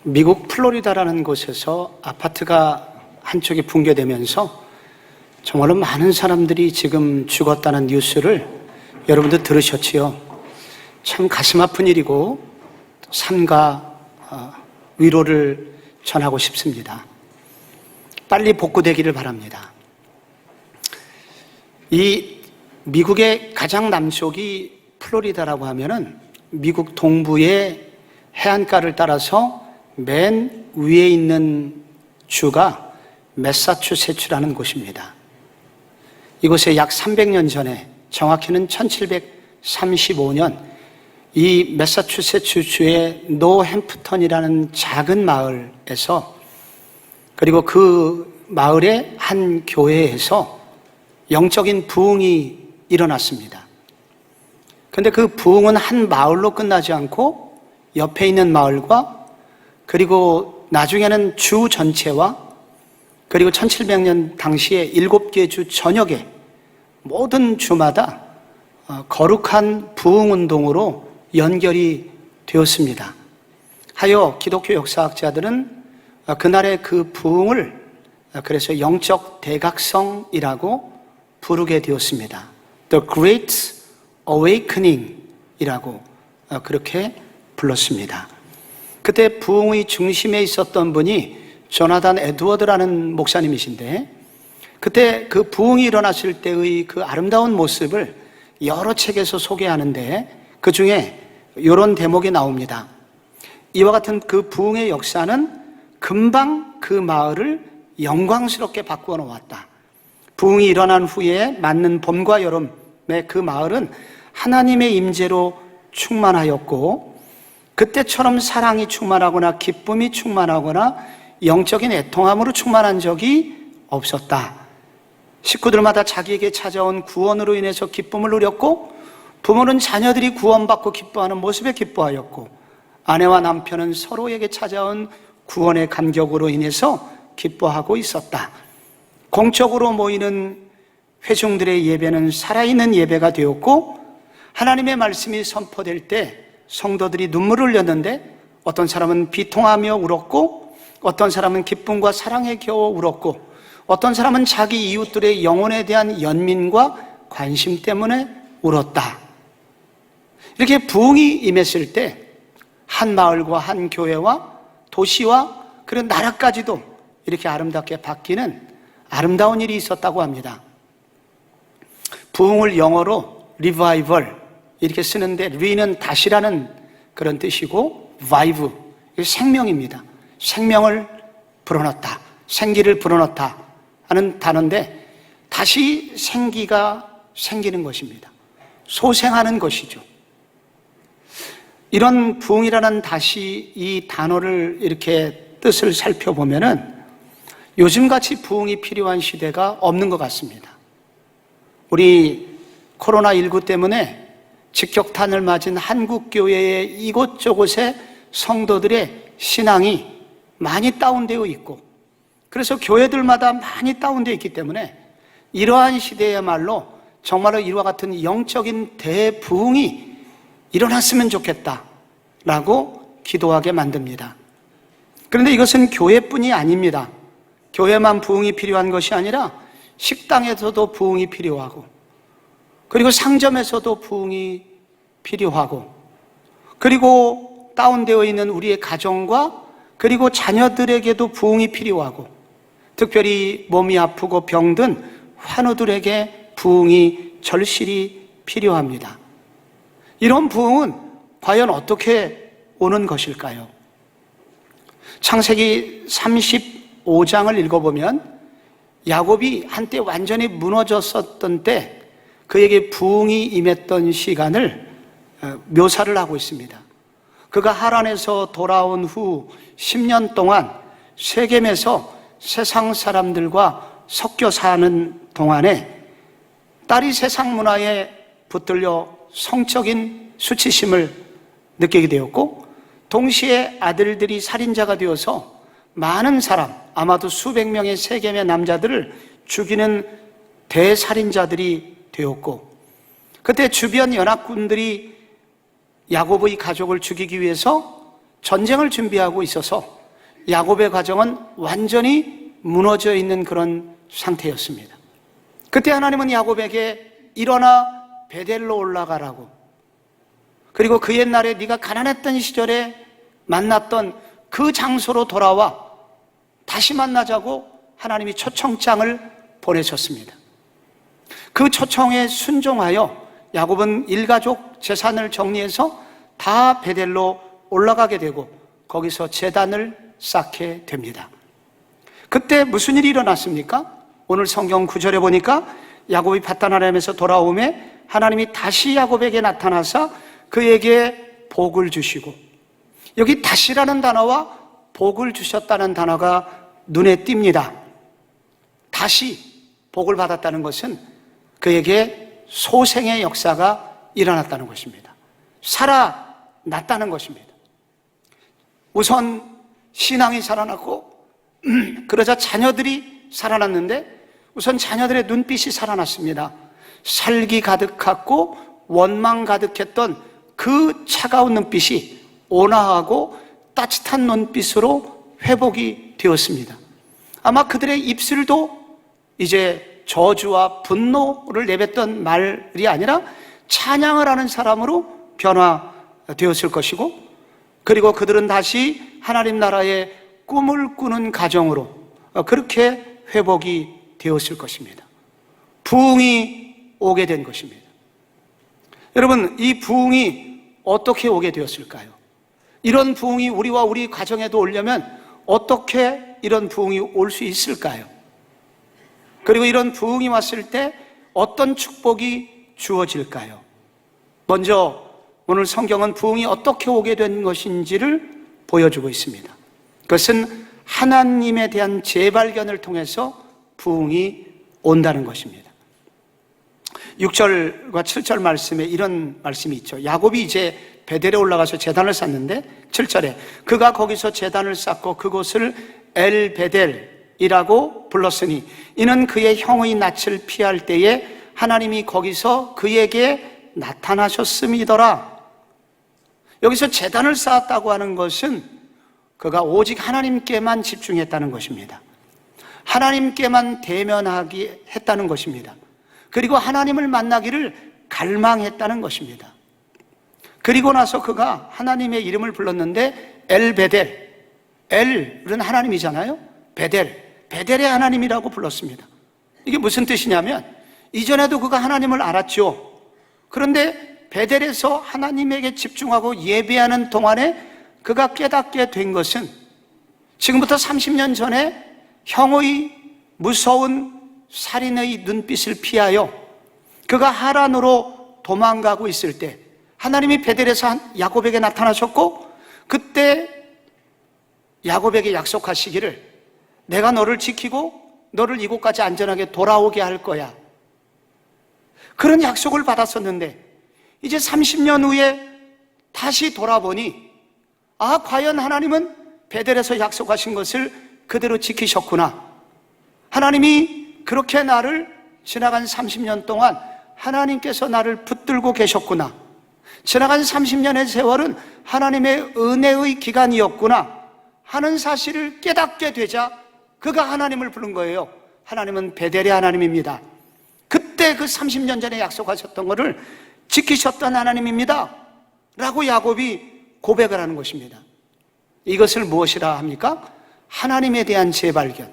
미국 플로리다라는 곳에서 아파트가 한쪽이 붕괴되면서 정말로 많은 사람들이 지금 죽었다는 뉴스를 여러분들 들으셨지요? 참 가슴 아픈 일이고 삼가 위로를 전하고 싶습니다. 빨리 복구되기를 바랍니다. 이 미국의 가장 남쪽이 플로리다라고 하면은 미국 동부의 해안가를 따라서 맨 위에 있는 주가 매사추세츠라는 곳입니다. 이곳에 약 300년 전에, 정확히는 1735년 이 매사추세츠 주의 노햄프턴이라는 작은 마을에서, 그리고 그 마을의 한 교회에서 영적인 부흥이 일어났습니다. 그런데 그 부흥은 한 마을로 끝나지 않고 옆에 있는 마을과, 그리고 나중에는 주 전체와, 그리고 1700년 당시에 7개 주 전역에 모든 주마다 거룩한 부흥운동으로 연결이 되었습니다. 하여 기독교 역사학자들은 그날의 그 부흥을 그래서 영적 대각성이라고 부르게 되었습니다. The Great Awakening 이라고 그렇게 불렀습니다. 그때 부흥의 중심에 있었던 분이 조나단 에드워드라는 목사님이신데, 그때 그 부흥이 일어났을 때의 그 아름다운 모습을 여러 책에서 소개하는데 그 중에 이런 대목이 나옵니다. 이와 같은 그 부흥의 역사는 금방 그 마을을 영광스럽게 바꾸어 놓았다. 부흥이 일어난 후에 맞는 봄과 여름의 그 마을은 하나님의 임재로 충만하였고, 그때처럼 사랑이 충만하거나 기쁨이 충만하거나 영적인 애통함으로 충만한 적이 없었다. 식구들마다 자기에게 찾아온 구원으로 인해서 기쁨을 누렸고, 부모는 자녀들이 구원받고 기뻐하는 모습에 기뻐하였고, 아내와 남편은 서로에게 찾아온 구원의 감격으로 인해서 기뻐하고 있었다. 공적으로 모이는 회중들의 예배는 살아있는 예배가 되었고, 하나님의 말씀이 선포될 때 성도들이 눈물을 흘렸는데, 어떤 사람은 비통하며 울었고, 어떤 사람은 기쁨과 사랑에 겨워 울었고, 어떤 사람은 자기 이웃들의 영혼에 대한 연민과 관심 때문에 울었다. 이렇게 부흥이 임했을 때 한 마을과 한 교회와 도시와 그런 나라까지도 이렇게 아름답게 바뀌는 아름다운 일이 있었다고 합니다. 부흥을 영어로 revival 이렇게 쓰는데, re는 다시라는 그런 뜻이고, vive 생명입니다. 생명을 불어넣다, 생기를 불어넣다 하는 단어인데, 다시 생기가 생기는 것입니다. 소생하는 것이죠. 이런 부흥이라는 다시 이 단어를 이렇게 뜻을 살펴보면은 요즘같이 부흥이 필요한 시대가 없는 것 같습니다. 우리 코로나19 때문에 직격탄을 맞은 한국교회의 이곳저곳에 성도들의 신앙이 많이 다운되어 있고, 그래서 교회들마다 많이 다운되어 있기 때문에 이러한 시대야말로 정말로 이와 같은 영적인 대부흥이 일어났으면 좋겠다라고 기도하게 만듭니다. 그런데 이것은 교회뿐이 아닙니다. 교회만 부흥이 필요한 것이 아니라 식당에서도 부흥이 필요하고, 그리고 상점에서도 부흥이 필요하고, 그리고 다운되어 있는 우리의 가정과 그리고 자녀들에게도 부흥이 필요하고, 특별히 몸이 아프고 병든 환우들에게 부흥이 절실히 필요합니다. 이런 부흥은 과연 어떻게 오는 것일까요? 창세기 35장을 읽어보면 야곱이 한때 완전히 무너졌었던 때 그에게 부흥이 임했던 시간을 묘사를 하고 있습니다. 그가 하란에서 돌아온 후 10년 동안 세겜에서 세상 사람들과 섞여 사는 동안에 딸이 세상 문화에 붙들려 성적인 수치심을 느끼게 되었고, 동시에 아들들이 살인자가 되어서 많은 사람, 아마도 수백 명의 세겜의 남자들을 죽이는 대살인자들이 되었고, 그때 주변 연합군들이 야곱의 가족을 죽이기 위해서 전쟁을 준비하고 있어서 야곱의 가정은 완전히 무너져 있는 그런 상태였습니다. 그때 하나님은 야곱에게 일어나 베델로 올라가라고, 그리고 그 옛날에 네가 가난했던 시절에 만났던 그 장소로 돌아와 다시 만나자고 하나님이 초청장을 보내셨습니다. 그 초청에 순종하여 야곱은 일가족 재산을 정리해서 다 베델로 올라가게 되고 거기서 제단을 쌓게 됩니다. 그때 무슨 일이 일어났습니까? 오늘 성경 9절에 보니까 야곱이 밧단아람에서 돌아오매 하나님이 다시 야곱에게 나타나사 그에게 복을 주시고, 여기 다시라는 단어와 복을 주셨다는 단어가 눈에 띕니다. 다시 복을 받았다는 것은 그에게 소생의 역사가 일어났다는 것입니다. 살아났다는 것입니다. 우선 신앙이 살아났고 그러자 자녀들이 살아났는데 우선 자녀들의 눈빛이 살아났습니다. 살기 가득했고 원망 가득했던 그 차가운 눈빛이 온화하고 따뜻한 눈빛으로 회복이 되었습니다. 아마 그들의 입술도 이제 저주와 분노를 내뱉던 말이 아니라 찬양을 하는 사람으로 변화되었을 것이고, 그리고 그들은 다시 하나님 나라의 꿈을 꾸는 가정으로 그렇게 회복이 되었을 것입니다. 부흥이 오게 된 것입니다. 여러분, 이 부흥이 어떻게 오게 되었을까요? 이런 부흥이 우리와 우리 가정에도 오려면 어떻게 이런 부흥이 올 수 있을까요? 그리고 이런 부흥이 왔을 때 어떤 축복이 주어질까요? 먼저 오늘 성경은 부흥이 어떻게 오게 된 것인지를 보여주고 있습니다. 그것은 하나님에 대한 재발견을 통해서 부흥이 온다는 것입니다. 6절과 7절 말씀에 이런 말씀이 있죠. 야곱이 이제 베델에 올라가서 제단을 쌓는데 7절에 그가 거기서 제단을 쌓고 그곳을 엘베델이라고 불렀으니 이는 그의 형의 낯을 피할 때에 하나님이 거기서 그에게 나타나셨음이더라. 여기서 제단을 쌓았다고 하는 것은 그가 오직 하나님께만 집중했다는 것입니다. 하나님께만 대면하게 했다는 것입니다. 그리고 하나님을 만나기를 갈망했다는 것입니다. 그리고 나서 그가 하나님의 이름을 불렀는데 엘베델, 엘은 하나님이잖아요. 베델의 하나님이라고 불렀습니다. 이게 무슨 뜻이냐면 이전에도 그가 하나님을 알았죠. 그런데 베델에서 하나님에게 집중하고 예배하는 동안에 그가 깨닫게 된 것은 지금부터 30년 전에 형의 무서운 살인의 눈빛을 피하여 그가 하란으로 도망가고 있을 때 하나님이 베델에서 야곱에게 나타나셨고, 그때 야곱에게 약속하시기를 내가 너를 지키고 너를 이곳까지 안전하게 돌아오게 할 거야. 그런 약속을 받았었는데 이제 30년 후에 다시 돌아보니 과연 하나님은 베델에서 약속하신 것을 그대로 지키셨구나. 하나님이 그렇게 나를 지나간 30년 동안 하나님께서 나를 붙들고 계셨구나. 지나간 30년의 세월은 하나님의 은혜의 기간이었구나 하는 사실을 깨닫게 되자 그가 하나님을 부른 거예요. 하나님은 베델의 하나님입니다. 그때 그 30년 전에 약속하셨던 것을 지키셨던 하나님입니다 라고 야곱이 고백을 하는 것입니다. 이것을 무엇이라 합니까? 하나님에 대한 재발견.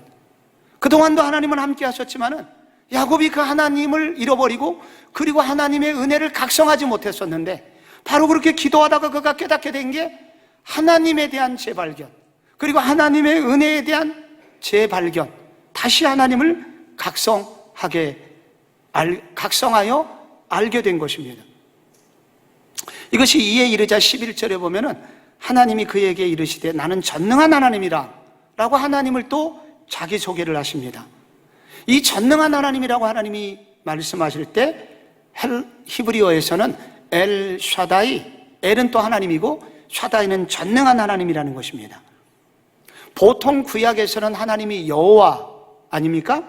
그동안도 하나님은 함께 하셨지만은 야곱이 그 하나님을 잃어버리고 그리고 하나님의 은혜를 각성하지 못했었는데 바로 그렇게 기도하다가 그가 깨닫게 된 게 하나님에 대한 재발견, 그리고 하나님의 은혜에 대한 재발견, 다시 하나님을 각성하여 알게 된 것입니다. 이것이 이에 이르자 11절에 보면은 하나님이 그에게 이르시되 나는 전능한 하나님이라 라고 하나님을 또 자기소개를 하십니다. 이 전능한 하나님이라고 하나님이 말씀하실 때 히브리어에서는 엘 샤다이, 엘은 또 하나님이고 샤다이는 전능한 하나님이라는 것입니다. 보통 구약에서는 하나님이 여호와 아닙니까?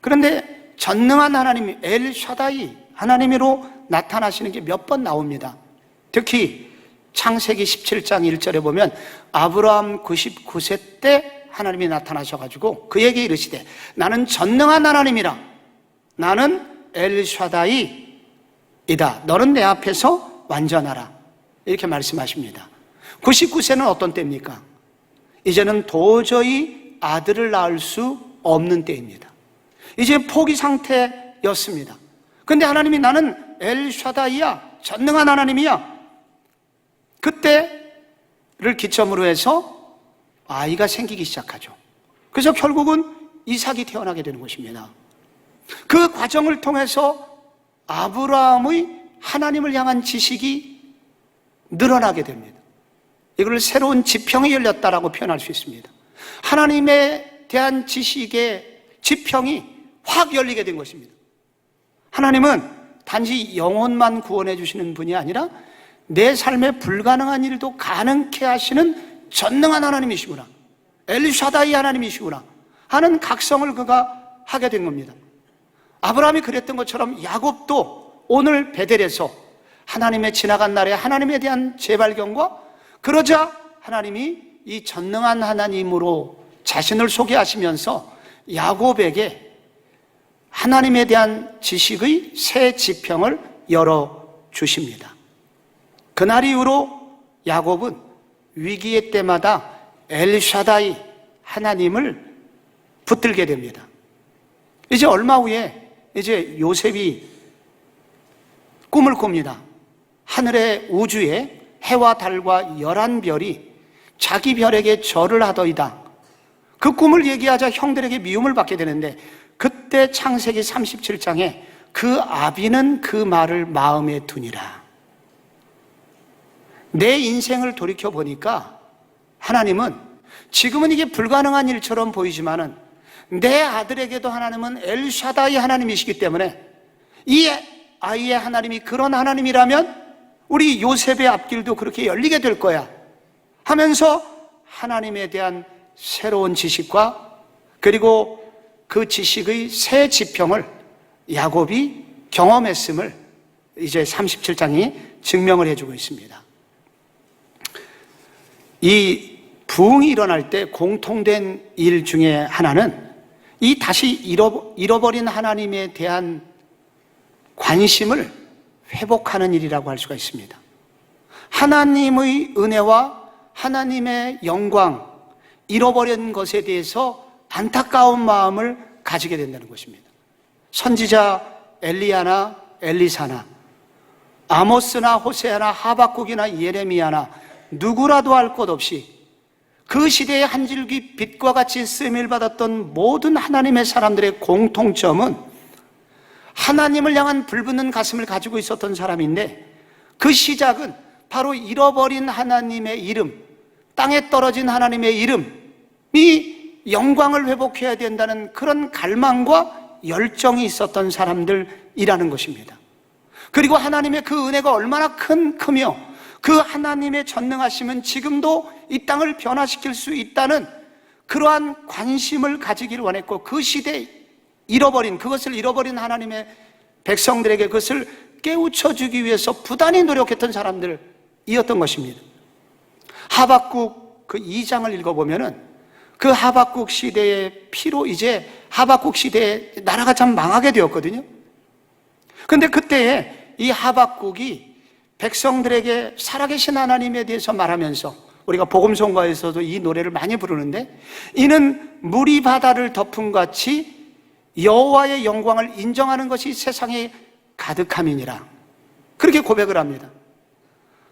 그런데 전능한 하나님 엘 샤다이 하나님으로 나타나시는 게 몇 번 나옵니다. 특히 창세기 17장 1절에 보면 아브라함 99세 때 하나님이 나타나셔가지고 그에게 이르시되 나는 전능한 하나님이라. 나는 엘샤다이이다. 너는 내 앞에서 완전하라. 이렇게 말씀하십니다. 99세는 어떤 때입니까? 이제는 도저히 아들을 낳을 수 없는 때입니다. 이제 포기 상태였습니다. 그런데 하나님이 나는 엘샤다이야, 전능한 하나님이야. 그때를 기점으로 해서 아이가 생기기 시작하죠. 그래서 결국은 이삭이 태어나게 되는 것입니다. 그 과정을 통해서 아브라함의 하나님을 향한 지식이 늘어나게 됩니다. 이걸 새로운 지평이 열렸다라고 표현할 수 있습니다. 하나님에 대한 지식의 지평이 확 열리게 된 것입니다. 하나님은 단지 영혼만 구원해 주시는 분이 아니라 내 삶에 불가능한 일도 가능케 하시는 전능한 하나님이시구나, 엘샤다이 하나님이시구나 하는 각성을 그가 하게 된 겁니다. 아브라함이 그랬던 것처럼 야곱도 오늘 베델에서 하나님의 지나간 날에 하나님에 대한 재발견과 그러자 하나님이 이 전능한 하나님으로 자신을 소개하시면서 야곱에게 하나님에 대한 지식의 새 지평을 열어주십니다. 그날 이후로 야곱은 위기의 때마다 엘샤다이 하나님을 붙들게 됩니다. 이제 얼마 후에 이제 요셉이 꿈을 꿉니다. 하늘의 우주에 해와 달과 11별이 자기 별에게 절을 하더이다. 그 꿈을 얘기하자 형들에게 미움을 받게 되는데 그때 창세기 37장에 그 아비는 그 말을 마음에 두니라. 내 인생을 돌이켜보니까 하나님은 지금은 이게 불가능한 일처럼 보이지만은 내 아들에게도 하나님은 엘샤다이 하나님이시기 때문에 이 아이의 하나님이 그런 하나님이라면 우리 요셉의 앞길도 그렇게 열리게 될 거야 하면서 하나님에 대한 새로운 지식과 그리고 그 지식의 새 지평을 야곱이 경험했음을 이제 37장이 증명을 해주고 있습니다. 이 부흥이 일어날 때 공통된 일 중에 하나는 이 다시 잃어버린 하나님에 대한 관심을 회복하는 일이라고 할 수가 있습니다. 하나님의 은혜와 하나님의 영광, 잃어버린 것에 대해서 안타까운 마음을 가지게 된다는 것입니다. 선지자 엘리야나 엘리사나 아모스나 호세아나 하박국이나 예레미야나 누구라도 할 것 없이 그 시대의 한 줄기 빛과 같이 쓰임을 받았던 모든 하나님의 사람들의 공통점은 하나님을 향한 불붙는 가슴을 가지고 있었던 사람인데 그 시작은 바로 잃어버린 하나님의 이름, 땅에 떨어진 하나님의 이름이 영광을 회복해야 된다는 그런 갈망과 열정이 있었던 사람들이라는 것입니다. 그리고 하나님의 그 은혜가 얼마나 크며 그 하나님의 전능하심은 지금도 이 땅을 변화시킬 수 있다는 그러한 관심을 가지기를 원했고 그 시대에 그것을 잃어버린 하나님의 백성들에게 그것을 깨우쳐주기 위해서 부단히 노력했던 사람들이었던 것입니다. 하박국 그 2장을 읽어보면은 그 하박국 시대의 피로 이제 하박국 시대에 나라가 참 망하게 되었거든요. 그런데 그때에 이 하박국이 백성들에게 살아계신 하나님에 대해서 말하면서 우리가 복음송가에서도 이 노래를 많이 부르는데 이는 물이 바다를 덮은 같이 여호와의 영광을 인정하는 것이 세상에 가득함이니라 그렇게 고백을 합니다.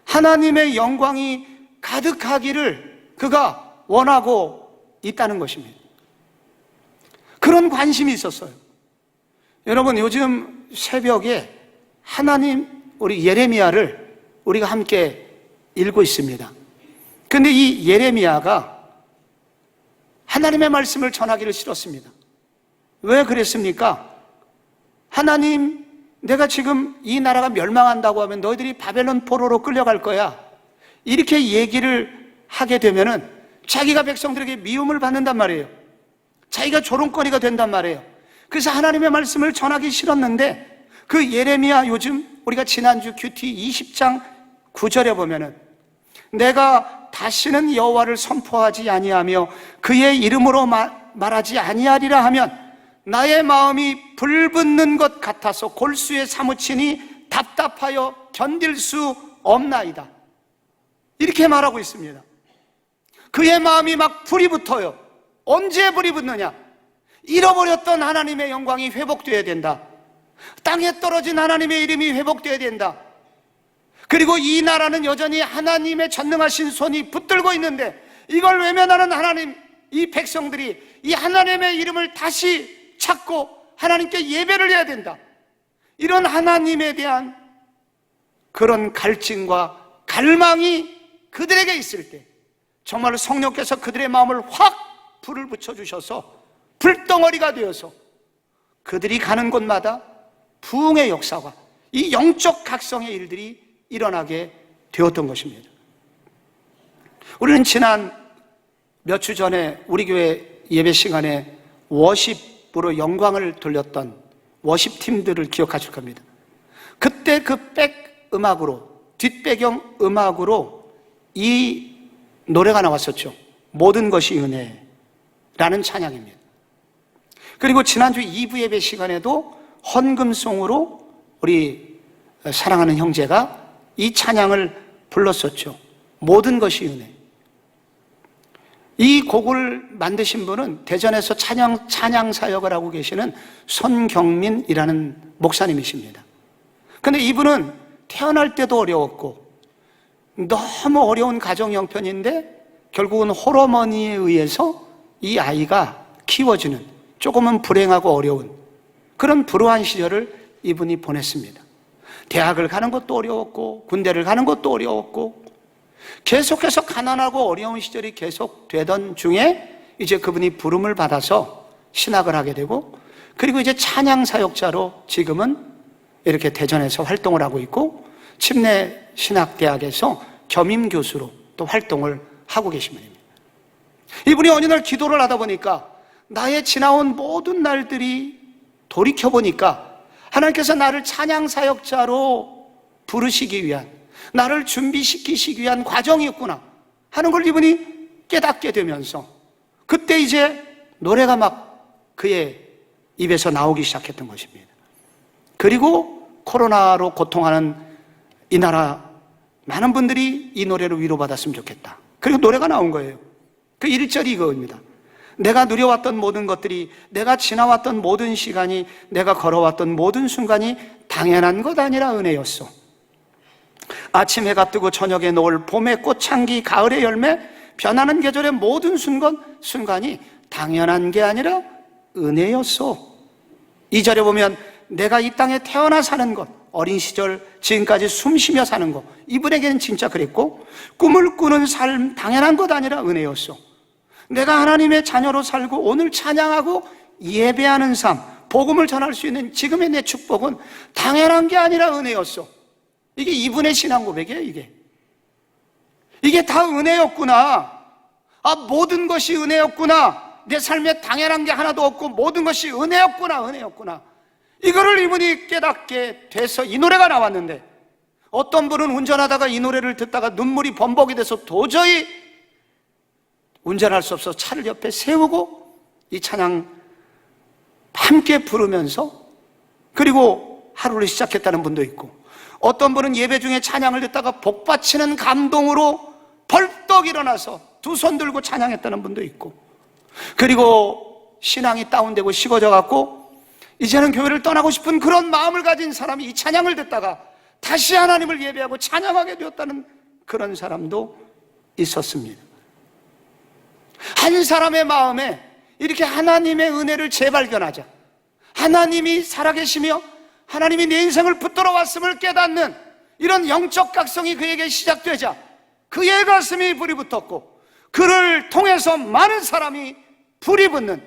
하나님의 영광이 가득하기를 그가 원하고 있다는 것입니다. 그런 관심이 있었어요. 여러분 요즘 새벽에 하나님 우리 예레미야를 우리가 함께 읽고 있습니다. 그런데 이 예레미야가 하나님의 말씀을 전하기를 싫었습니다. 왜 그랬습니까? 하나님, 내가 지금 이 나라가 멸망한다고 하면 너희들이 바벨론 포로로 끌려갈 거야. 이렇게 얘기를 하게 되면은 자기가 백성들에게 미움을 받는단 말이에요. 자기가 조롱거리가 된단 말이에요. 그래서 하나님의 말씀을 전하기 싫었는데 그 예레미야 요즘 우리가 지난주 큐티 20장 9절에 보면은 내가 다시는 여호와를 선포하지 아니하며 그의 이름으로 말하지 아니하리라 하면 나의 마음이 불붙는 것 같아서 골수에 사무치니 답답하여 견딜 수 없나이다. 이렇게 말하고 있습니다. 그의 마음이 막 불이 붙어요. 언제 불이 붙느냐? 잃어버렸던 하나님의 영광이 회복되어야 된다. 땅에 떨어진 하나님의 이름이 회복되어야 된다. 그리고 이 나라는 여전히 하나님의 전능하신 손이 붙들고 있는데 이걸 외면하는 하나님, 이 백성들이 이 하나님의 이름을 다시 찾고 하나님께 예배를 해야 된다. 이런 하나님에 대한 그런 갈증과 갈망이 그들에게 있을 때 정말 성령께서 그들의 마음을 확 불을 붙여주셔서 불덩어리가 되어서 그들이 가는 곳마다 부흥의 역사와 이 영적 각성의 일들이 일어나게 되었던 것입니다. 우리는 지난 몇 주 전에 우리 교회 예배 시간에 워십으로 영광을 돌렸던 워십팀들을 기억하실 겁니다. 그때 그 백 음악으로, 뒷배경 음악으로 이 노래가 나왔었죠. 모든 것이 은혜라는 찬양입니다. 그리고 지난주 2부 예배 시간에도 헌금송으로 우리 사랑하는 형제가 이 찬양을 불렀었죠. 모든 것이 은혜. 이 곡을 만드신 분은 대전에서 찬양 사역을 하고 계시는 손경민이라는 목사님이십니다. 근데 이분은 태어날 때도 어려웠고 너무 어려운 가정 형편인데 결국은 홀어머니에 의해서 이 아이가 키워지는 조금은 불행하고 어려운 그런 불우한 시절을 이분이 보냈습니다. 대학을 가는 것도 어려웠고 군대를 가는 것도 어려웠고 계속해서 가난하고 어려운 시절이 계속되던 중에 이제 그분이 부름을 받아서 신학을 하게 되고 그리고 이제 찬양 사역자로 지금은 이렇게 대전에서 활동을 하고 있고 침례 신학대학에서 겸임 교수로 또 활동을 하고 계신 분입니다. 이분이 어느 날 기도를 하다 보니까 나의 지나온 모든 날들이 돌이켜보니까 하나님께서 나를 찬양 사역자로 부르시기 위한, 나를 준비시키시기 위한 과정이었구나 하는 걸 이분이 깨닫게 되면서 그때 이제 노래가 막 그의 입에서 나오기 시작했던 것입니다. 그리고 코로나로 고통하는 이 나라 많은 분들이 이 노래로 위로받았으면 좋겠다. 그리고 노래가 나온 거예요. 그 1절이 이거입니다. 내가 누려왔던 모든 것들이, 내가 지나왔던 모든 시간이, 내가 걸어왔던 모든 순간이 당연한 것 아니라 은혜였어. 아침 해가 뜨고 저녁에 노을, 봄의 꽃향기, 가을의 열매, 변하는 계절의 모든 순간이 당연한 게 아니라 은혜였어. 2절에 보면 내가 이 땅에 태어나 사는 것, 어린 시절 지금까지 숨쉬며 사는 것, 이분에게는 진짜 그랬고 꿈을 꾸는 삶 당연한 것 아니라 은혜였어. 내가 하나님의 자녀로 살고 오늘 찬양하고 예배하는 삶, 복음을 전할 수 있는 지금의 내 축복은 당연한 게 아니라 은혜였어. 이게 이분의 신앙 고백이에요. 이게 다 은혜였구나. 아, 모든 것이 은혜였구나. 내 삶에 당연한 게 하나도 없고 모든 것이 은혜였구나. 이거를 이분이 깨닫게 돼서 이 노래가 나왔는데, 어떤 분은 운전하다가 이 노래를 듣다가 눈물이 범벅이 돼서 도저히 운전할 수 없어서 차를 옆에 세우고 이 찬양 함께 부르면서 그리고 하루를 시작했다는 분도 있고, 어떤 분은 예배 중에 찬양을 듣다가 복받치는 감동으로 벌떡 일어나서 두 손 들고 찬양했다는 분도 있고, 그리고 신앙이 다운되고 식어져 갖고 이제는 교회를 떠나고 싶은 그런 마음을 가진 사람이 이 찬양을 듣다가 다시 하나님을 예배하고 찬양하게 되었다는 그런 사람도 있었습니다. 한 사람의 마음에 이렇게 하나님의 은혜를 재발견하자, 하나님이 살아계시며 하나님이 내 인생을 붙들어 왔음을 깨닫는 이런 영적 각성이 그에게 시작되자 그의 가슴이 불이 붙었고, 그를 통해서 많은 사람이 불이 붙는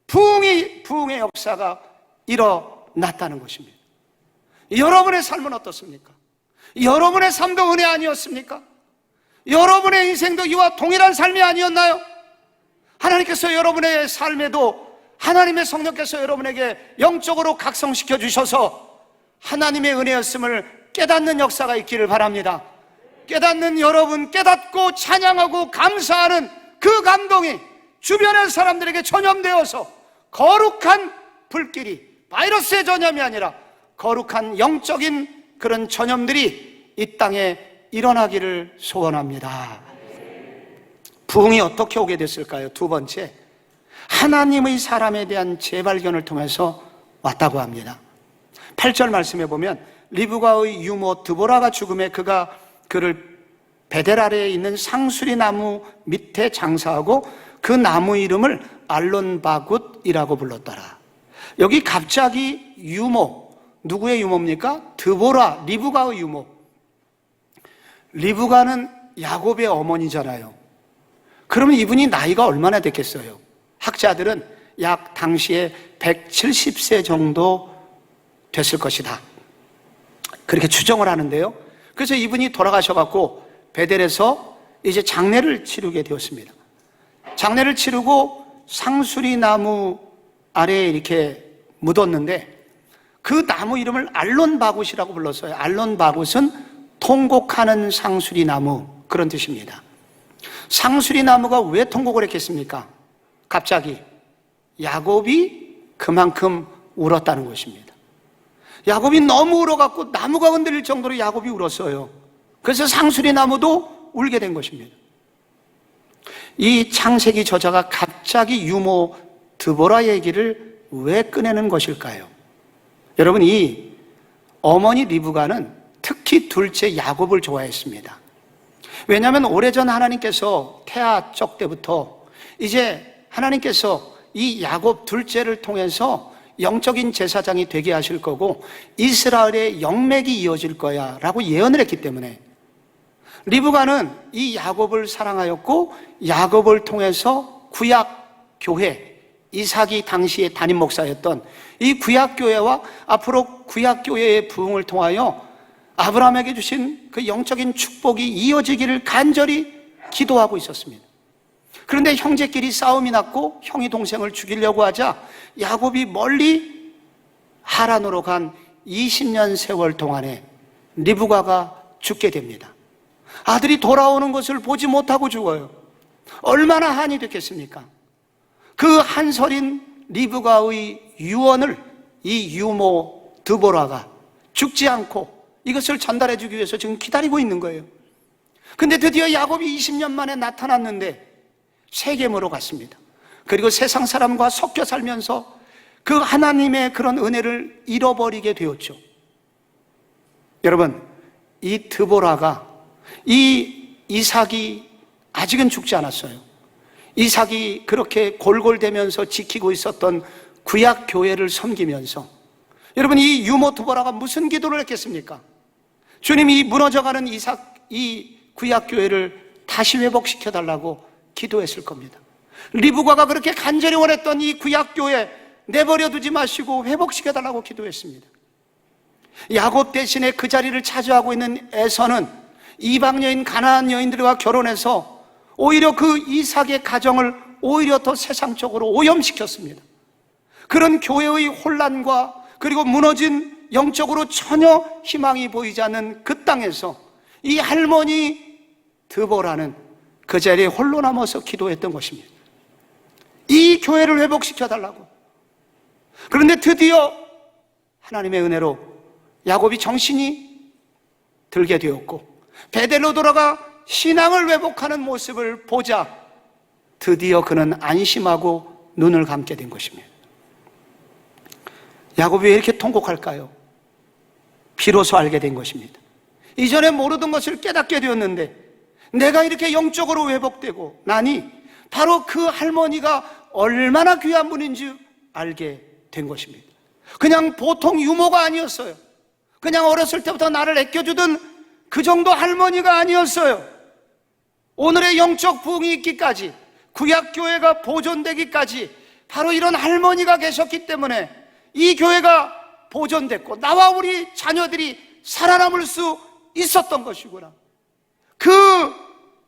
부흥의 역사가 일어났다는 것입니다. 여러분의 삶은 어떻습니까? 여러분의 삶도 은혜 아니었습니까? 여러분의 인생도 이와 동일한 삶이 아니었나요? 하나님께서 여러분의 삶에도 하나님의 성령께서 여러분에게 영적으로 각성시켜 주셔서 하나님의 은혜였음을 깨닫는 역사가 있기를 바랍니다. 깨닫는 여러분, 깨닫고 찬양하고 감사하는 그 감동이 주변의 사람들에게 전염되어서 거룩한 불길이, 바이러스의 전염이 아니라 거룩한 영적인 그런 전염들이 이 땅에 일어나기를 소원합니다. 부흥이 어떻게 오게 됐을까요? 두 번째, 하나님의 사람에 대한 재발견을 통해서 왔다고 합니다. 8절 말씀해 보면 리브가의 유모 드보라가 죽음에 그가 그를 베델 아래에 있는 상수리 나무 밑에 장사하고 그 나무 이름을 알론바굿이라고 불렀더라. 여기 갑자기 유모, 누구의 유모입니까? 드보라, 리브가의 유모. 리브가는 야곱의 어머니잖아요. 그러면 이분이 나이가 얼마나 됐겠어요? 학자들은 약 당시에 170세 정도 됐을 것이다, 그렇게 추정을 하는데요. 그래서 이분이 돌아가셔갖고 베델에서 이제 장례를 치르게 되었습니다. 장례를 치르고 상수리 나무 아래에 이렇게 묻었는데 그 나무 이름을 알론바굿이라고 불렀어요. 알론바굿은 통곡하는 상수리 나무, 그런 뜻입니다. 상수리 나무가 왜 통곡을 했겠습니까? 갑자기 야곱이 그만큼 울었다는 것입니다. 야곱이 너무 울어갖고 나무가 흔들릴 정도로 야곱이 울었어요. 그래서 상수리 나무도 울게 된 것입니다. 이 창세기 저자가 갑자기 유모 드보라 얘기를 왜 꺼내는 것일까요? 여러분, 이 어머니 리브가는 특히 둘째 야곱을 좋아했습니다. 왜냐하면 오래전 하나님께서 태아적 때부터 이제 하나님께서 이 야곱 둘째를 통해서 영적인 제사장이 되게 하실 거고 이스라엘의 영맥이 이어질 거야 라고 예언을 했기 때문에 리브가는 이 야곱을 사랑하였고 야곱을 통해서 구약교회, 이삭이 당시에 담임 목사였던 이 구약교회와 앞으로 구약교회의 부흥을 통하여 아브라함에게 주신 그 영적인 축복이 이어지기를 간절히 기도하고 있었습니다. 그런데 형제끼리 싸움이 났고 형이 동생을 죽이려고 하자 야곱이 멀리 하란으로 간 20년 세월 동안에 리브가가 죽게 됩니다. 아들이 돌아오는 것을 보지 못하고 죽어요. 얼마나 한이 됐겠습니까? 그 한설인 리브가의 유언을 이 유모 드보라가 죽지 않고 이것을 전달해 주기 위해서 지금 기다리고 있는 거예요. 근데 드디어 야곱이 20년 만에 나타났는데 세겜으로 갔습니다. 그리고 세상 사람과 섞여 살면서 그 하나님의 그런 은혜를 잃어버리게 되었죠. 여러분, 이 드보라가 이 이삭이 아직은 죽지 않았어요. 이삭이 그렇게 골골대면서 지키고 있었던 구약 교회를 섬기면서 여러분, 이 유모 드보라가 무슨 기도를 했겠습니까? 주님이 무너져가는 이 구약 교회를 다시 회복시켜 달라고 기도했을 겁니다. 리브가가 그렇게 간절히 원했던 이 구약 교회 내버려 두지 마시고 회복시켜 달라고 기도했습니다. 야곱 대신에 그 자리를 차지하고 있는 에서는 이방 여인 가나안 여인들과 결혼해서 오히려 그 이삭의 가정을 오히려 더 세상적으로 오염시켰습니다. 그런 교회의 혼란과 그리고 무너진 영적으로 전혀 희망이 보이지 않는 그 땅에서 이 할머니 드보라는 그 자리에 홀로 남아서 기도했던 것입니다. 이 교회를 회복시켜 달라고. 그런데 드디어 하나님의 은혜로 야곱이 정신이 들게 되었고 베델로 돌아가 신앙을 회복하는 모습을 보자 드디어 그는 안심하고 눈을 감게 된 것입니다. 야곱이 왜 이렇게 통곡할까요? 비로소 알게 된 것입니다. 이전에 모르던 것을 깨닫게 되었는데 내가 이렇게 영적으로 회복되고 나니 바로 그 할머니가 얼마나 귀한 분인지 알게 된 것입니다. 그냥 보통 유모가 아니었어요. 그냥 어렸을 때부터 나를 아껴주던 그 정도 할머니가 아니었어요. 오늘의 영적 부흥이 있기까지, 구약교회가 보존되기까지 바로 이런 할머니가 계셨기 때문에 이 교회가 보존됐고 나와 우리 자녀들이 살아남을 수 있었던 것이구나. 그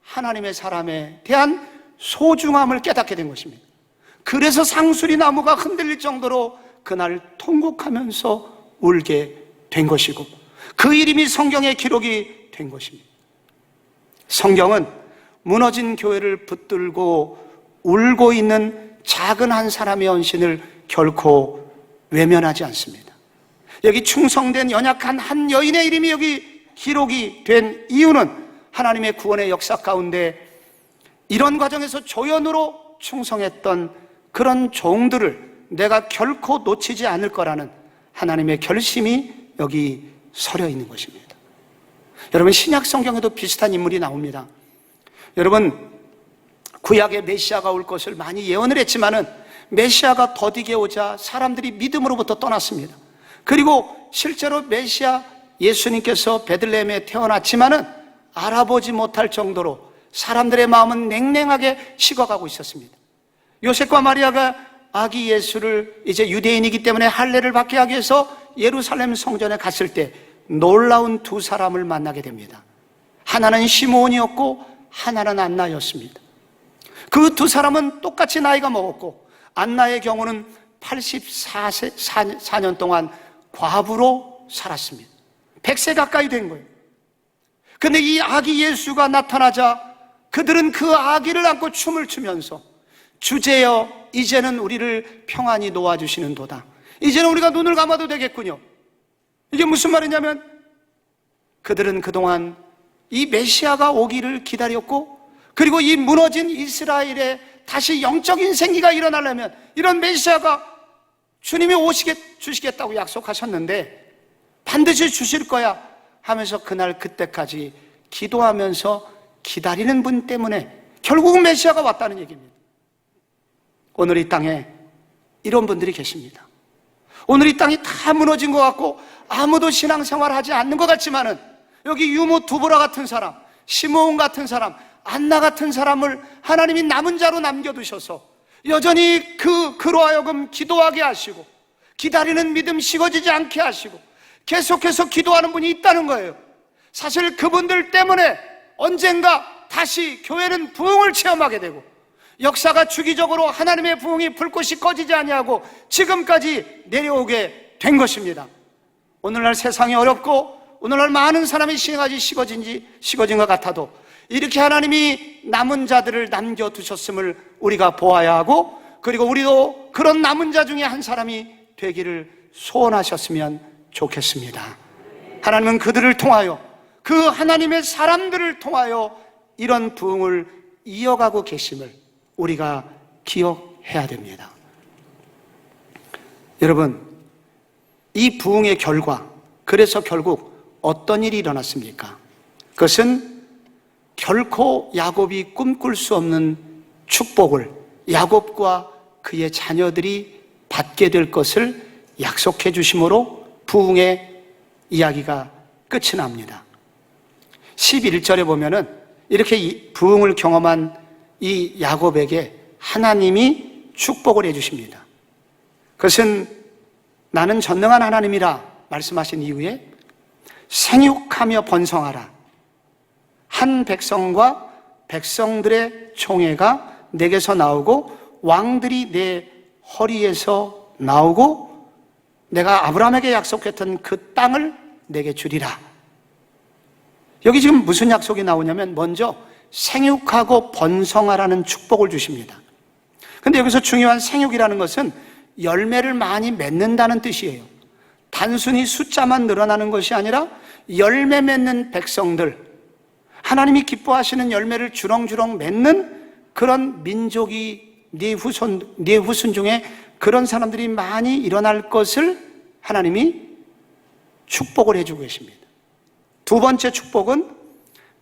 하나님의 사람에 대한 소중함을 깨닫게 된 것입니다. 그래서 상수리 나무가 흔들릴 정도로 그날 통곡하면서 울게 된 것이고 그 이름이 성경에 기록이 된 것입니다. 성경은 무너진 교회를 붙들고 울고 있는 작은 한 사람의 헌신을 결코 외면하지 않습니다. 여기 충성된 연약한 한 여인의 이름이 여기 기록이 된 이유는 하나님의 구원의 역사 가운데 이런 과정에서 조연으로 충성했던 그런 종들을 내가 결코 놓치지 않을 거라는 하나님의 결심이 여기 서려 있는 것입니다. 여러분, 신약 성경에도 비슷한 인물이 나옵니다. 여러분, 구약의 메시아가 올 것을 많이 예언을 했지만은 메시아가 더디게 오자 사람들이 믿음으로부터 떠났습니다. 그리고 실제로 메시아 예수님께서 베들레헴에 태어났지만은 알아보지 못할 정도로 사람들의 마음은 냉랭하게 식어가고 있었습니다. 요셉과 마리아가 아기 예수를 이제 유대인이기 때문에 할례를 받게 하기 위해서 예루살렘 성전에 갔을 때 놀라운 두 사람을 만나게 됩니다. 하나는 시므온이었고 하나는 안나였습니다. 그 두 사람은 똑같이 나이가 먹었고 안나의 경우는 84년 동안 과부로 살았습니다. 100세 가까이 된 거예요. 근데 이 아기 예수가 나타나자 그들은 그 아기를 안고 춤을 추면서 주제여 이제는 우리를 평안히 놓아주시는 도다. 이제는 우리가 눈을 감아도 되겠군요. 이게 무슨 말이냐면 그들은 그동안 이 메시아가 오기를 기다렸고 그리고 이 무너진 이스라엘에 다시 영적인 생기가 일어나려면 이런 메시아가 주님이 주시겠다고 약속하셨는데 반드시 주실 거야 하면서 그날 그때까지 기도하면서 기다리는 분 때문에 결국은 메시아가 왔다는 얘기입니다. 오늘 이 땅에 이런 분들이 계십니다. 오늘 이 땅이 다 무너진 것 같고 아무도 신앙생활 하지 않는 것 같지만은 여기 유모 두보라 같은 사람, 시므온 같은 사람, 안나 같은 사람을 하나님이 남은 자로 남겨두셔서 여전히 그로 하여금 기도하게 하시고 기다리는 믿음 식어지지 않게 하시고 계속해서 기도하는 분이 있다는 거예요. 사실 그분들 때문에 언젠가 다시 교회는 부흥을 체험하게 되고 역사가 주기적으로 하나님의 부흥이 불꽃이 꺼지지 아니하고 지금까지 내려오게 된 것입니다. 오늘날 세상이 어렵고 오늘날 많은 사람이 신앙이 식어진 것 같아도 이렇게 하나님이 남은 자들을 남겨두셨음을 우리가 보아야 하고 그리고 우리도 그런 남은 자 중에 한 사람이 되기를 소원하셨으면 좋겠습니다. 하나님은 그들을 통하여 그 하나님의 사람들을 통하여 이런 부흥을 이어가고 계심을 우리가 기억해야 됩니다. 여러분, 이 부흥의 결과, 그래서 결국 어떤 일이 일어났습니까? 그것은 결코 야곱이 꿈꿀 수 없는 축복을 야곱과 그의 자녀들이 받게 될 것을 약속해 주심으로 부흥의 이야기가 끝이 납니다. 11절에 보면은 이렇게 이 부흥을 경험한 이 야곱에게 하나님이 축복을 해 주십니다. 그것은 나는 전능한 하나님이라 말씀하신 이후에 생육하며 번성하라. 한 백성과 백성들의 총회가 내게서 나오고 왕들이 내 허리에서 나오고 내가 아브라함에게 약속했던 그 땅을 내게 주리라. 여기 지금 무슨 약속이 나오냐면 먼저 생육하고 번성하라는 축복을 주십니다. 근데 여기서 중요한 생육이라는 것은 열매를 많이 맺는다는 뜻이에요. 단순히 숫자만 늘어나는 것이 아니라 열매 맺는 백성들, 하나님이 기뻐하시는 열매를 주렁주렁 맺는 그런 민족이 네 후손 중에 그런 사람들이 많이 일어날 것을 하나님이 축복을 해주고 계십니다. 두 번째 축복은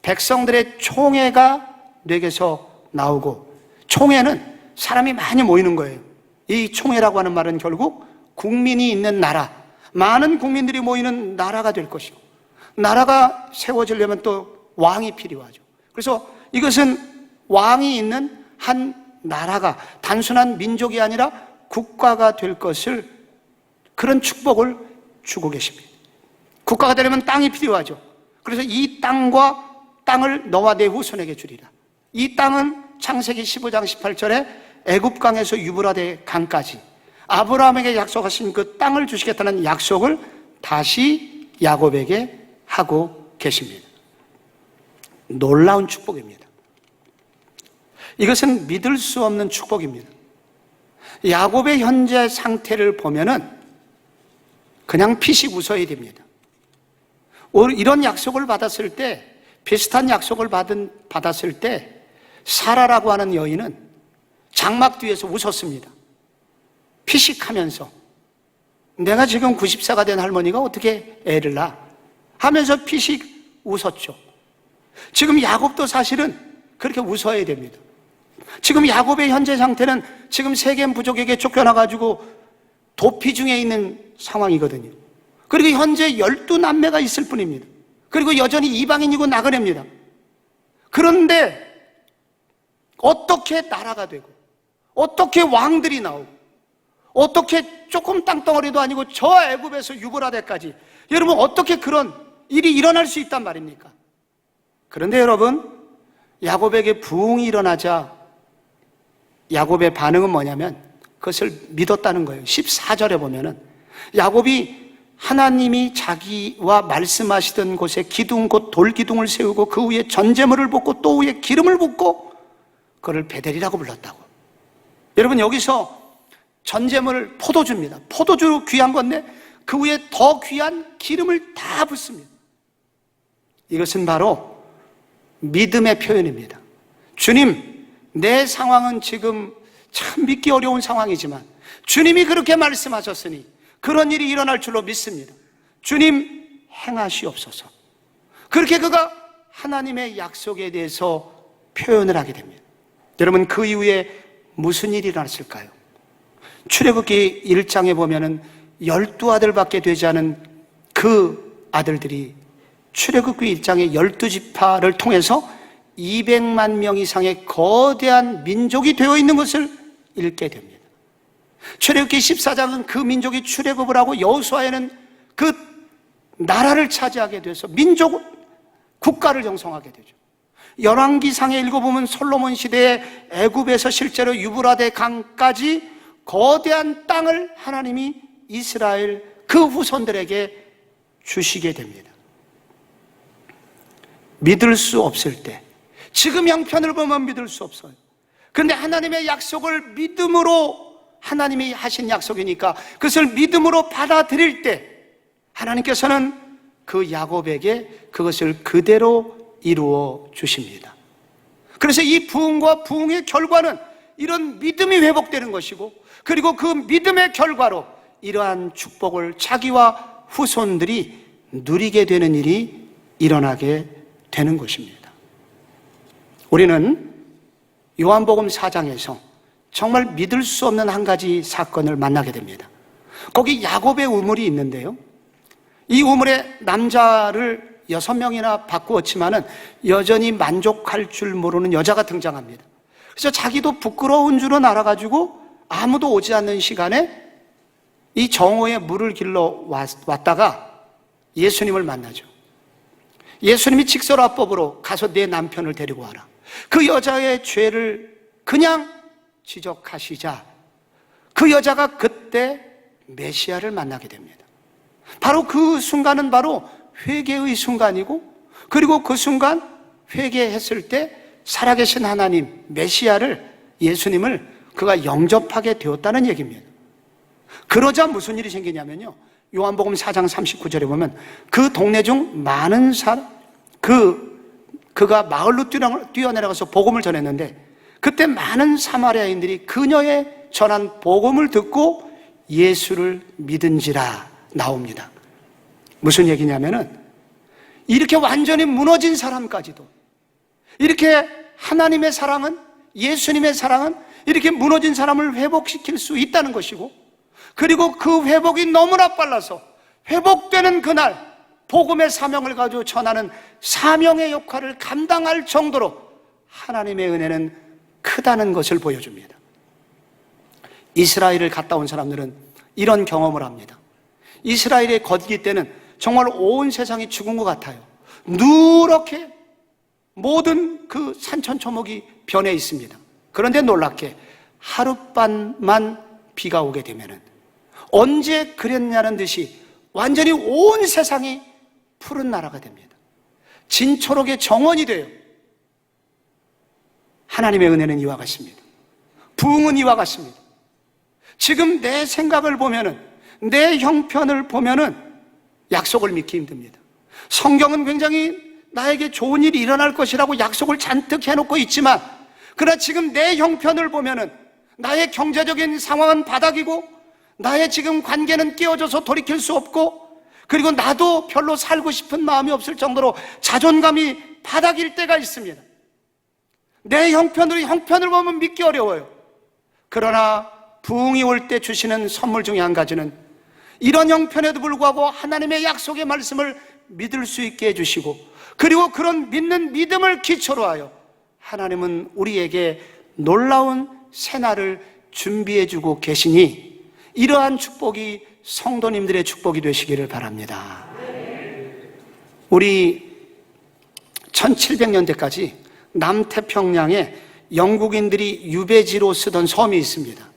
백성들의 총회가 내게서 나오고, 총회는 사람이 많이 모이는 거예요. 이 총회라고 하는 말은 결국 국민이 있는 나라, 많은 국민들이 모이는 나라가 될 것이고, 나라가 세워지려면 또 왕이 필요하죠. 그래서 이것은 왕이 있는 한 나라가 단순한 민족이 아니라 국가가 될 것을, 그런 축복을 주고 계십니다. 국가가 되려면 땅이 필요하죠. 그래서 이 땅을 너와 내 후손에게 주리라. 이 땅은 창세기 15장 18절에 애굽강에서 유브라데 강까지 아브라함에게 약속하신 그 땅을 주시겠다는 약속을 다시 야곱에게 하고 계십니다. 놀라운 축복입니다. 이것은 믿을 수 없는 축복입니다. 야곱의 현재 상태를 보면은 그냥 피식 웃어야 됩니다. 이런 약속을 받았을 때, 비슷한 약속을 받았을 때 사라라고 하는 여인은 장막 뒤에서 웃었습니다. 피식하면서 내가 지금 90세가 된 할머니가 어떻게 애를 낳아? 하면서 피식 웃었죠. 지금 야곱도 사실은 그렇게 웃어야 됩니다. 지금 야곱의 현재 상태는 지금 세겜 부족에게 쫓겨나가지고 도피 중에 있는 상황이거든요. 그리고 현재 12남매가 있을 뿐입니다. 그리고 여전히 이방인이고 나그네입니다. 그런데 어떻게 나라가 되고, 어떻게 왕들이 나오고, 어떻게 조금 땅덩어리도 아니고 저 애굽에서 유브라데까지, 여러분 어떻게 그런 일이 일어날 수 있단 말입니까? 그런데 여러분, 야곱에게 부흥이 일어나자 야곱의 반응은 뭐냐면 그것을 믿었다는 거예요. 14절에 보면은 야곱이 하나님이 자기와 말씀하시던 곳에 기둥 곧 돌기둥을 세우고 그 위에 전제물을 붓고 또 위에 기름을 붓고 그를 베델이라고 불렀다고. 여러분 여기서 전제물을 포도주입니다. 포도주 귀한 건데 그 위에 더 귀한 기름을 다 붓습니다. 이것은 바로 믿음의 표현입니다. 주님, 내 상황은 지금 참 믿기 어려운 상황이지만 주님이 그렇게 말씀하셨으니 그런 일이 일어날 줄로 믿습니다. 주님, 행하시옵소서. 그렇게 그가 하나님의 약속에 대해서 표현을 하게 됩니다. 여러분, 그 이후에 무슨 일이 일어났을까요? 출애굽기 1장에 보면은 12아들밖에 되지 않은 그 아들들이 출애굽기 1장의 12지파를 통해서 200만 명 이상의 거대한 민족이 되어 있는 것을 읽게 됩니다. 출애굽기 14장은 그 민족이 출애굽을 하고 여호수아에는 그 나라를 차지하게 돼서 민족, 국가를 형성하게 되죠. 열왕기상에 읽어보면 솔로몬 시대에 애굽에서 실제로 유브라데 강까지 거대한 땅을 하나님이 이스라엘 그 후손들에게 주시게 됩니다. 믿을 수 없을 때, 지금 형편을 보면 믿을 수 없어요. 그런데 하나님의 약속을 믿음으로, 하나님이 하신 약속이니까 그것을 믿음으로 받아들일 때 하나님께서는 그 야곱에게 그것을 그대로 이루어 주십니다. 그래서 이 부흥과 부흥의 결과는 이런 믿음이 회복되는 것이고, 그리고 그 믿음의 결과로 이러한 축복을 자기와 후손들이 누리게 되는 일이 일어나게 되는 것입니다. 우리는 요한복음 4장에서 정말 믿을 수 없는 한 가지 사건을 만나게 됩니다. 거기 야곱의 우물이 있는데요, 이 우물에 남자를 6명이나 바꾸었지만은 여전히 만족할 줄 모르는 여자가 등장합니다. 그래서 자기도 부끄러운 줄은 알아가지고 아무도 오지 않는 시간에 이 정오에 물을 길러 왔다가 예수님을 만나죠. 예수님이 직설화법으로 가서 내 남편을 데리고 와라. 그 여자의 죄를 그냥 지적하시자 그 여자가 그때 메시아를 만나게 됩니다. 바로 그 순간은 바로 회개의 순간이고, 그리고 그 순간 회개했을 때 살아계신 하나님, 메시아를, 예수님을 그가 영접하게 되었다는 얘기입니다. 그러자 무슨 일이 생기냐면요, 요한복음 4장 39절에 보면 그 동네 중 많은 사람, 그가 마을로 뛰어내려가서 복음을 전했는데 그때 많은 사마리아인들이 그녀의 전한 복음을 듣고 예수를 믿은지라 나옵니다. 무슨 얘기냐면은 이렇게 완전히 무너진 사람까지도, 이렇게 하나님의 사랑은, 예수님의 사랑은 이렇게 무너진 사람을 회복시킬 수 있다는 것이고, 그리고 그 회복이 너무나 빨라서 회복되는 그날 복음의 사명을 가지고 전하는 사명의 역할을 감당할 정도로 하나님의 은혜는 크다는 것을 보여줍니다. 이스라엘을 갔다 온 사람들은 이런 경험을 합니다. 이스라엘에 걷기 때는 정말 온 세상이 죽은 것 같아요. 누렇게 모든 그 산천초목이 변해 있습니다. 그런데 놀랍게 하룻밤만 비가 오게 되면은 언제 그랬냐는 듯이 완전히 온 세상이 푸른 나라가 됩니다. 진초록의 정원이 돼요. 하나님의 은혜는 이와 같습니다. 부흥은 이와 같습니다. 지금 내 생각을 보면은, 내 형편을 보면은 약속을 믿기 힘듭니다. 성경은 굉장히 나에게 좋은 일이 일어날 것이라고 약속을 잔뜩 해놓고 있지만, 그러나 지금 내 형편을 보면은 나의 경제적인 상황은 바닥이고, 나의 지금 관계는 깨어져서 돌이킬 수 없고, 그리고 나도 별로 살고 싶은 마음이 없을 정도로 자존감이 바닥일 때가 있습니다. 내 형편을 보면 믿기 어려워요. 그러나 부흥이 올 때 주시는 선물 중에 한 가지는, 이런 형편에도 불구하고 하나님의 약속의 말씀을 믿을 수 있게 해주시고, 그리고 그런 믿는 믿음을 기초로 하여 하나님은 우리에게 놀라운 새날을 준비해주고 계시니, 이러한 축복이 성도님들의 축복이 되시기를 바랍니다. 우리 1700년대까지 남태평양에 영국인들이 유배지로 쓰던 섬이 있습니다.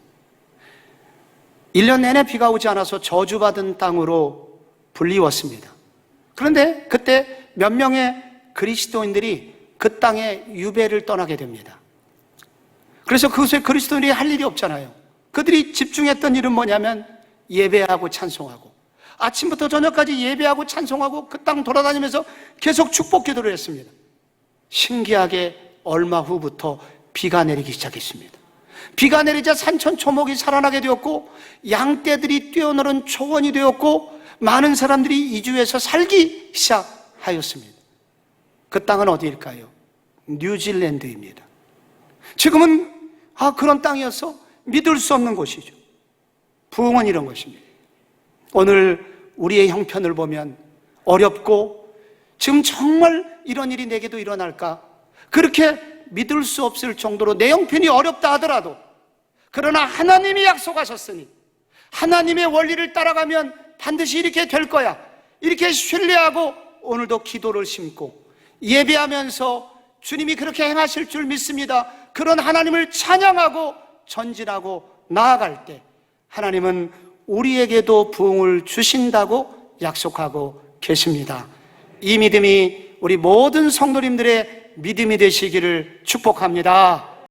1년 내내 비가 오지 않아서 저주받은 땅으로 불리웠습니다. 그런데 그때 몇 명의 그리스도인들이 그 땅에 유배를 떠나게 됩니다. 그래서 그곳에 그리스도인들이 할 일이 없잖아요. 그들이 집중했던 일은 뭐냐면 예배하고 찬송하고, 아침부터 저녁까지 예배하고 찬송하고 그 땅 돌아다니면서 계속 축복 기도를 했습니다. 신기하게 얼마 후부터 비가 내리기 시작했습니다. 비가 내리자 산천초목이 살아나게 되었고, 양떼들이 뛰어노는 초원이 되었고, 많은 사람들이 이주해서 살기 시작하였습니다. 그 땅은 어디일까요? 뉴질랜드입니다. 지금은 그런 땅이어서 믿을 수 없는 곳이죠. 부흥은 이런 것입니다. 오늘 우리의 형편을 보면 어렵고, 지금 정말 이런 일이 내게도 일어날까, 그렇게 믿을 수 없을 정도로 내 형편이 어렵다 하더라도, 그러나 하나님이 약속하셨으니 하나님의 원리를 따라가면 반드시 이렇게 될 거야, 이렇게 신뢰하고 오늘도 기도를 심고 예배하면서 주님이 그렇게 행하실 줄 믿습니다, 그런 하나님을 찬양하고 전진하고 나아갈 때 하나님은 우리에게도 부흥을 주신다고 약속하고 계십니다. 이 믿음이 우리 모든 성도님들의 믿음이 되시기를 축복합니다.